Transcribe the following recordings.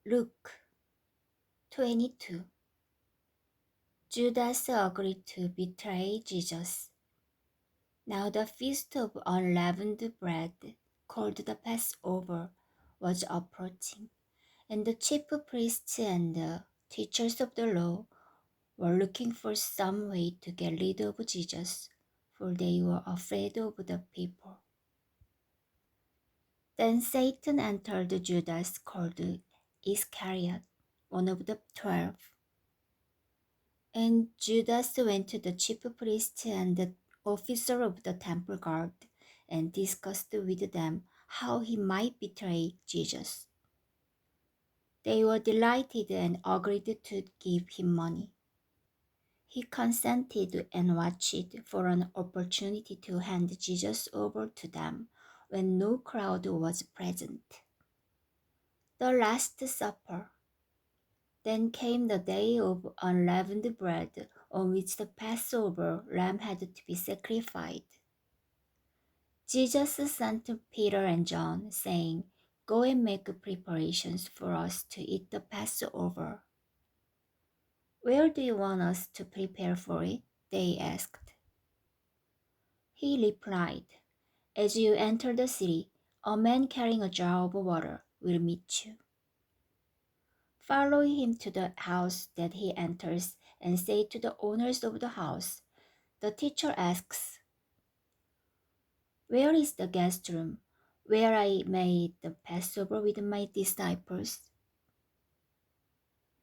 Luke 22. Judas agreed to betray Jesus. Now the feast of unleavened bread, called the Passover, was approaching, and the chief priests and the teachers of the law were looking for some way to get rid of Jesus, for they were afraid of the people. Then Satan entered Judas, called Iscariot, one of the 12. And Judas went to the chief priest and the officer of the temple guard and discussed with them how he might betray Jesus. They were delighted and agreed to give him money. He consented and watched for an opportunity to hand Jesus over to them when no crowd was present. The Last Supper. Then came the day of unleavened bread, on which the Passover lamb had to be sacrificed. Jesus sent Peter and John, saying, "Go and make preparations for us to eat the Passover." "Where do you want us to prepare for it?" they asked. He replied, "As you enter the city, a man carrying a jar of water will meet you. Follow him to the house that he enters and say to the owners of the house, 'The teacher asks, where is the guest room where I may eat the Passover with my disciples?'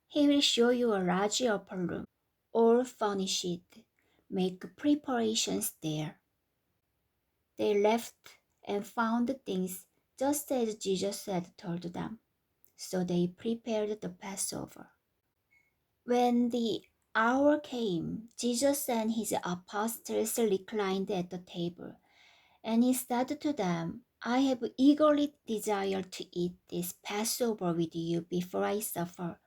He will show you a large upper room, all furnished. Make preparations there." They left and found things just as Jesus had told them. So they prepared the Passover. When the hour came, Jesus and his apostles reclined at the table, and he said to them, "I have eagerly desired to eat this Passover with you before I suffer.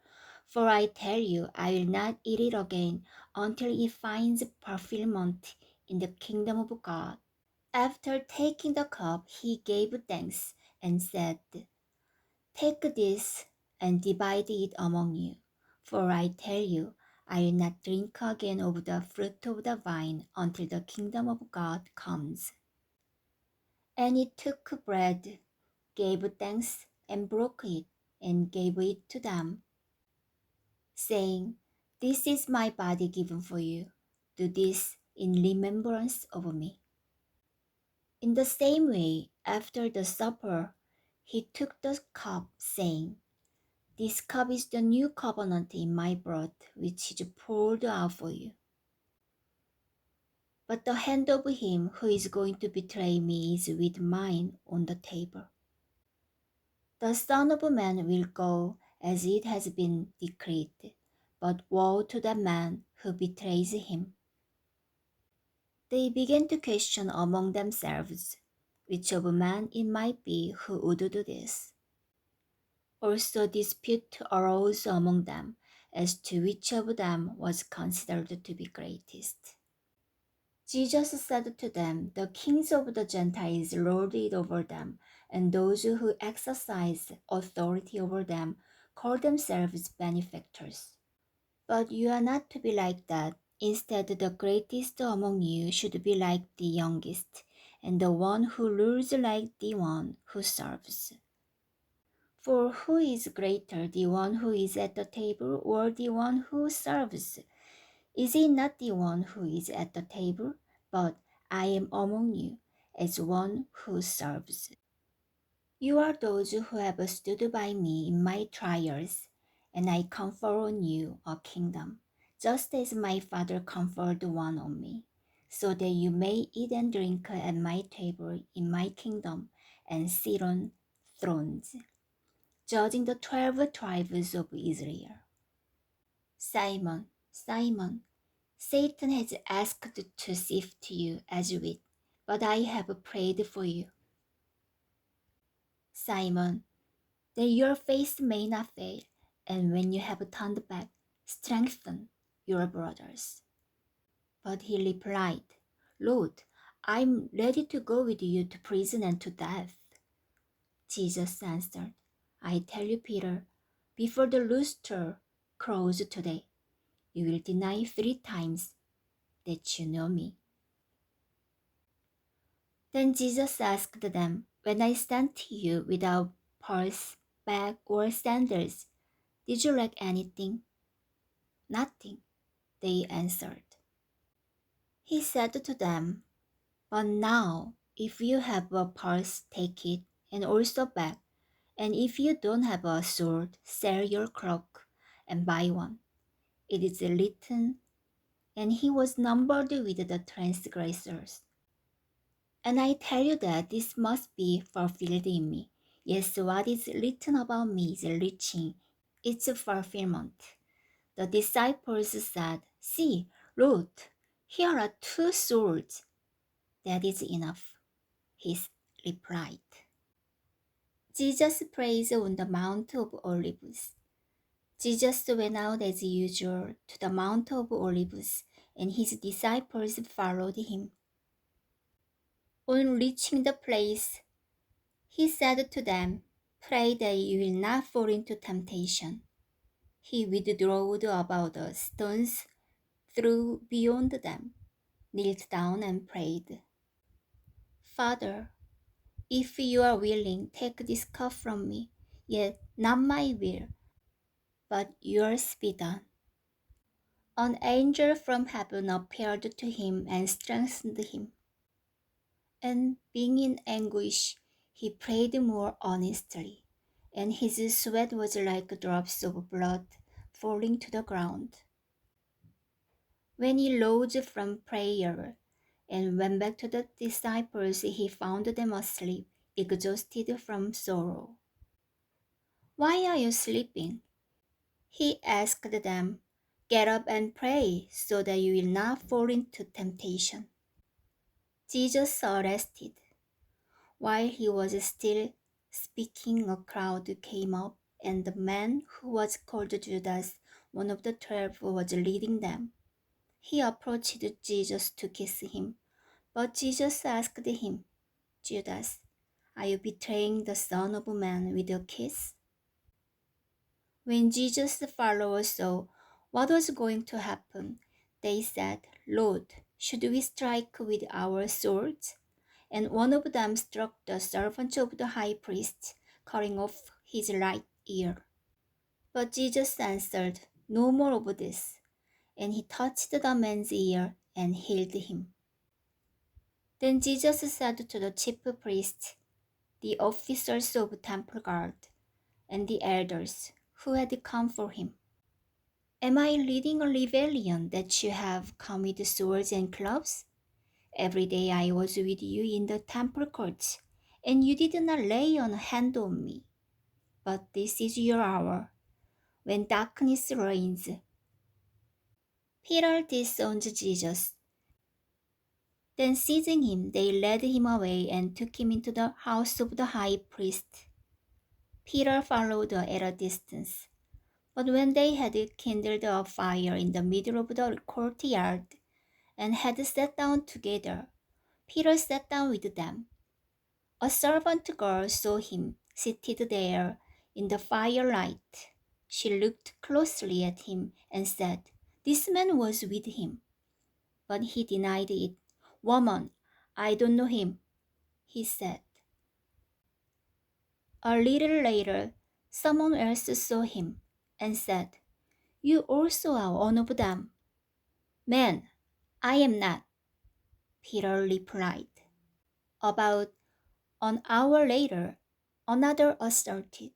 For I tell you, I will not eat it again until it finds fulfillment in the kingdom of God." After taking the cup, he gave thanks and said, "Take this and divide it among you. For I tell you, I will not drink again of the fruit of the vine until the kingdom of God comes." And he took bread, gave thanks, and broke it, and gave it to them, saying, "This is my body given for you. Do this in remembrance of me." In the same way, after the supper, he took the cup, saying, "This cup is the new covenant in my blood, which is poured out for you. But the hand of him who is going to betray me is with mine on the table. The Son of Man will go as it has been decreed, but woe to the man who betrays him." They began to question among themselves which of man it might be who would do this. Also dispute arose among them as to which of them was considered to be greatest. Jesus said to them, "The kings of the Gentiles lord it over them, and those who exercise authority over them call themselves benefactors. But you are not to be like that. Instead, the greatest among you should be like the youngest, and the one who rules like the one who serves. For who is greater, the one who is at the table or the one who serves? Is it not the one who is at the table? But I am among you as one who serves. You are those who have stood by me in my trials, and I confer on you a kingdom, just as my Father conferred one on me, so that you may eat and drink at my table in my kingdom and sit on thrones, judging the 12 tribes of Israel. Simon, Simon, Satan has asked to sift you as wheat, but I have prayed for you, Simon, that your faith may not fail, and when you have turned back, strengthen your brothers. But he replied, "Lord, I am ready to go with you to prison and to death." Jesus answered, "I tell you, Peter, before the rooster crows today, you will deny 3 times that you know me." Then Jesus asked them, "When I sent you without purse, bag, or sandals, did you lack anything?" "Nothing," they answered. He said to them, "But now, if you have a purse, take it, and also a bag. And if you don't have a sword, sell your cloak and buy one. It is written, 'And he was numbered with the transgressors.' And I tell you that this must be fulfilled in me. Yes, what is written about me is reaching its fulfillment." The disciples said, "See, Lord, here are 2 swords." "That is enough," he replied. Jesus prays on the Mount of Olives. Jesus went out as usual to the Mount of Olives, and his disciples followed him. On reaching the place, he said to them, "Pray that you will not fall into temptation." He withdrew about the stones, threw beyond them, knelt down and prayed, "Father, if you are willing, take this cup from me, yet not my will, but yours be done." An angel from heaven appeared to him and strengthened him. And being in anguish, he prayed more earnestly, and his sweat was like drops of blood falling to the ground. When he rose from prayer and went back to the disciples, he found them asleep, exhausted from sorrow. "Why are you sleeping?" he asked them. "Get up and pray, so that you will not fall into temptation." Jesus arrested. While he was still speaking, a crowd came up, and the man who was called Judas, one of the 12, was leading them. He approached Jesus to kiss him, but Jesus asked him, "Judas, are you betraying the Son of Man with a kiss?" When Jesus' followers saw what was going to happen, they said, "Lord, should we strike with our swords?" And one of them struck the servant of the high priest, cutting off his right ear. But Jesus answered, "No more of this." And he touched the man's ear and healed him. Then Jesus said to the chief priests, the officers of temple guard, and the elders who had come for him, "Am I leading a rebellion that you have come with swords and clubs? Every day I was with you in the temple courts, and you did not lay a hand on me. But this is your hour, when darkness reigns." Peter disowned Jesus. Then seizing him, they led him away and took him into the house of the high priest. Peter followed at a distance. But when they had kindled a fire in the middle of the courtyard and had sat down together, Peter sat down with them. A servant girl saw him seated there in the firelight. She looked closely at him and said, "This man was with him." But he denied it. "Woman, I don't know him," he said. A little later, someone else saw him and said, "You also are one of them." "Man, I am not," Peter replied. About an hour later, another asserted,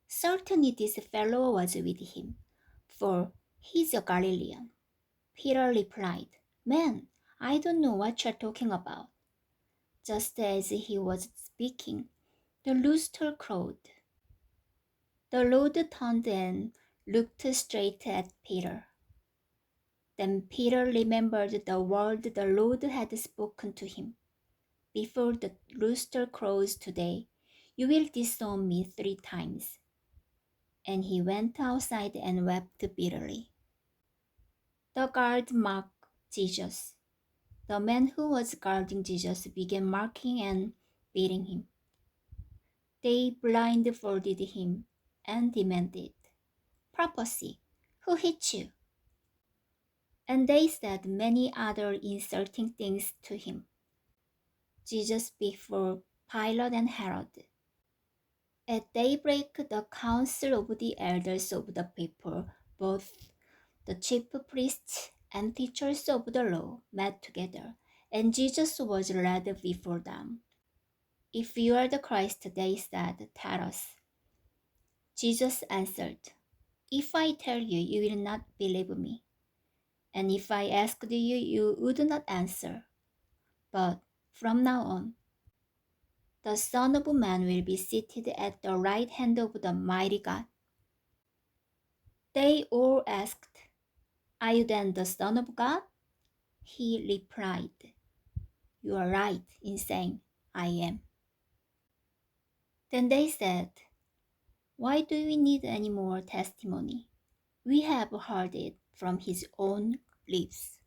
"Certainly this fellow was with him, for he's a Galilean." Peter replied, "Man, I don't know what you're talking about." Just as he was speaking, the rooster crowed. The Lord turned and looked straight at Peter. Then Peter remembered the word the Lord had spoken to him. "Before the rooster crows today, you will disown me 3 times." And he went outside and wept bitterly. The guard mocked Jesus. The man who was guarding Jesus began mocking and beating him. They blindfolded him and demanded, "Prophecy, who hit you?" And they said many other insulting things to him. Jesus before Pilate and Herod. At daybreak, the council of the elders of the people, both the chief priests and teachers of the law, met together, and Jesus was led before them. "If you are the Christ," they said, "tell us." Jesus answered, "If I tell you, you will not believe me. And if I asked you, you would not answer. But from now on, the Son of Man will be seated at the right hand of the mighty God." They all asked, "Are you then the Son of God?" He replied, "You are right in saying I am." Then they said, "Why do we need any more testimony? We have heard it from his own lips."